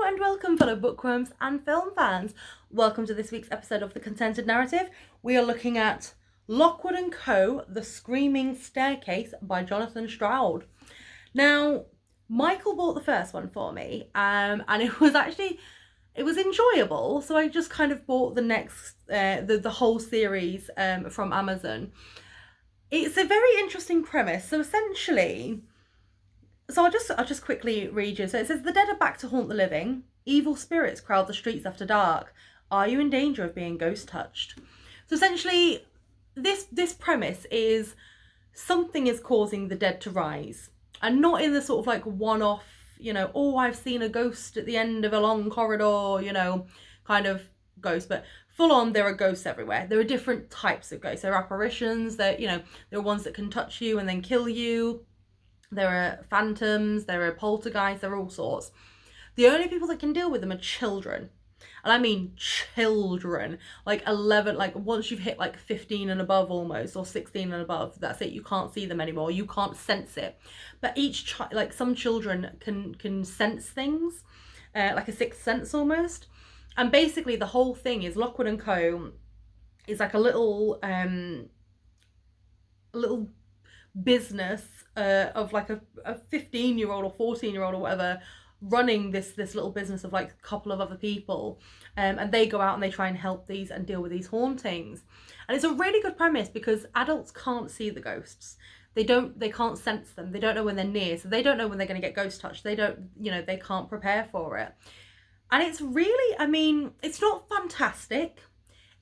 and welcome, fellow bookworms and film fans. Welcome to this week's episode of The Contented Narrative. We are looking at Lockwood & Co. The Screaming Staircase by Jonathan Stroud. Now, Michael bought the first one for me, and it was enjoyable, so I just kind of bought the next, the whole series from Amazon. It's a very interesting premise. So essentially... So I'll just quickly read you. So it says, the dead are back to haunt the living. Evil spirits crowd the streets after dark. Are you in danger of being ghost touched? So essentially, this premise is something is causing the dead to rise. And not in the sort of like one-off, oh, I've seen a ghost at the end of a long corridor, kind of ghost. But full on, there are ghosts everywhere. There are different types of ghosts. There are apparitions. There are ones that can touch you and then kill you. There are phantoms, there are poltergeists, there are all sorts. The only people that can deal with them are children. And I mean children. Like 11, like once you've hit like 15 and above almost, or 16 and above, that's it. You can't see them anymore. You can't sense it. But each child, like some children can sense things, like a sixth sense almost. And basically the whole thing is Lockwood & Co. is like a little business of like a 15-year-old or 14-year-old or whatever running this little business of like a couple of other people, and they go out and they try and help these and deal with these hauntings. And it's a really good premise because adults can't see the ghosts. They can't sense them. They don't know when they're near, so they don't know when they're going to get ghost touched. They they can't prepare for it. And it's really, I mean, it's not fantastic.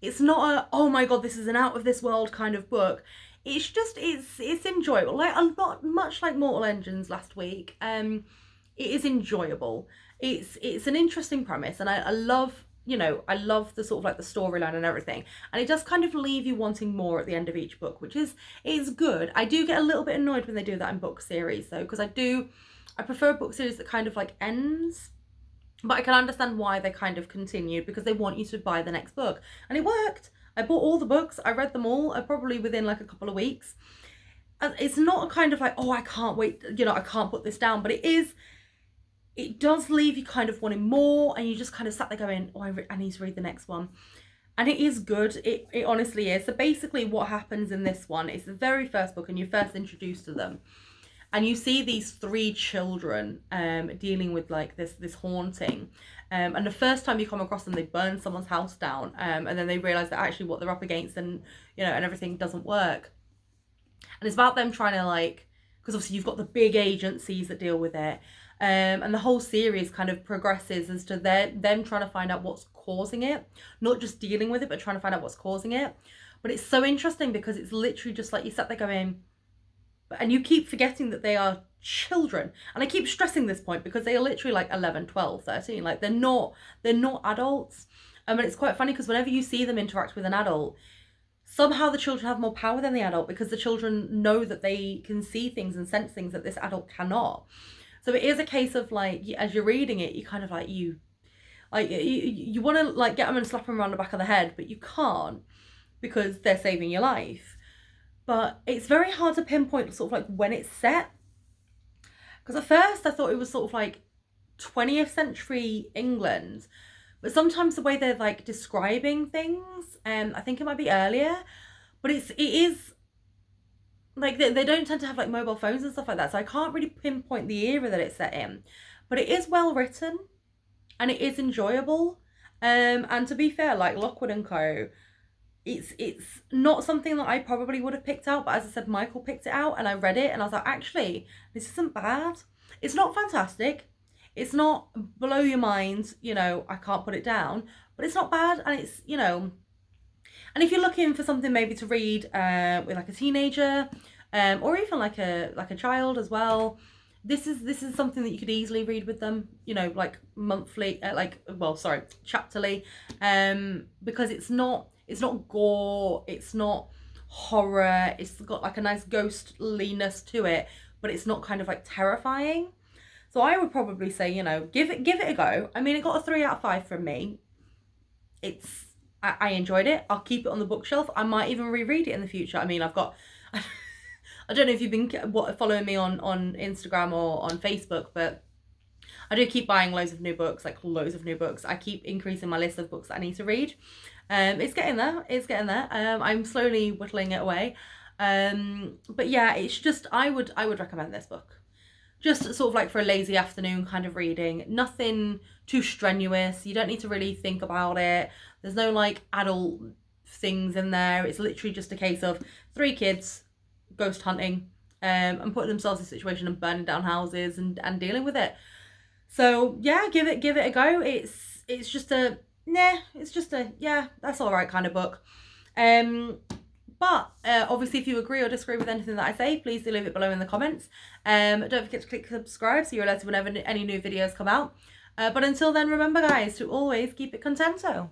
It's not a, oh my god, this is an out of this world kind of book. It's just, it's enjoyable. Like much like Mortal Engines last week. It is enjoyable. It's an interesting premise, and I love, I love the sort of like the storyline and everything. And it does kind of leave you wanting more at the end of each book, which is good. I do get a little bit annoyed when they do that in book series though, because I prefer a book series that kind of like ends. But I can understand why they kind of continued, because they want you to buy the next book. And it worked. I bought all the books. I read them all, probably within like a couple of weeks. And it's not a kind of like, oh, I can't wait, I can't put this down. But it does leave you kind of wanting more. And you just kind of sat there going, oh, I need to read the next one. And it is good. It honestly is. So basically what happens in this one is the very first book, and you're first introduced to them. And you see these three children dealing with like this haunting. And the first time you come across them, they burn someone's house down. And then they realise that actually what they're up against and everything doesn't work. And it's about them trying to like, because obviously you've got the big agencies that deal with it. And the whole series kind of progresses as to them trying to find out what's causing it. Not just dealing with it, but trying to find out what's causing it. But it's so interesting because it's literally just like you sat there going, and you keep forgetting that they are children. And I keep stressing this point because they are literally like 11, 12, 13. Like they're not adults. And it's quite funny because whenever you see them interact with an adult, somehow the children have more power than the adult, because the children know that they can see things and sense things that this adult cannot. So it is a case of like, as you're reading it, you kind of like, you want to like get them and slap them around the back of the head, but you can't because they're saving your life. But it's very hard to pinpoint sort of like when it's set. Because at first I thought it was sort of like 20th century England. But sometimes the way they're like describing things, I think it might be earlier. But it is like they don't tend to have like mobile phones and stuff like that. So I can't really pinpoint the era that it's set in. But it is well written. And it is enjoyable. And to be fair, like Lockwood & Co., it's not something that I probably would have picked out, but as I said, Michael picked it out and I read it and I was like, actually, this isn't bad. It's not fantastic. It's not blow your mind, I can't put it down, but it's not bad. And it's, and if you're looking for something maybe to read with like a teenager, or even like a child as well, this is something that you could easily read with them, like monthly, chapterly, because it's not gore, it's not horror, it's got like a nice ghostliness to it, but it's not kind of like terrifying. So I would probably say, give it a go. I mean, it got a 3 out of 5 from me. I enjoyed it. I'll keep it on the bookshelf. I might even reread it in the future. I mean, I've got I don't know if you've been following me on Instagram or on Facebook, but I do keep buying loads of new books, like loads of new books. I keep increasing my list of books that I need to read. It's getting there. It's getting there. I'm slowly whittling it away. But yeah, it's just I would recommend this book. Just sort of like for a lazy afternoon kind of reading. Nothing too strenuous. You don't need to really think about it. There's no like adult things in there. It's literally just a case of 3 kids ghost hunting and putting themselves in a situation and burning down houses and dealing with it. So yeah, give it a go. It's just a yeah, that's all right kind of book. But obviously, if you agree or disagree with anything that I say, please do leave it below in the comments. Don't forget to click subscribe so you're alerted whenever any new videos come out. But until then, remember guys, to always keep it contento.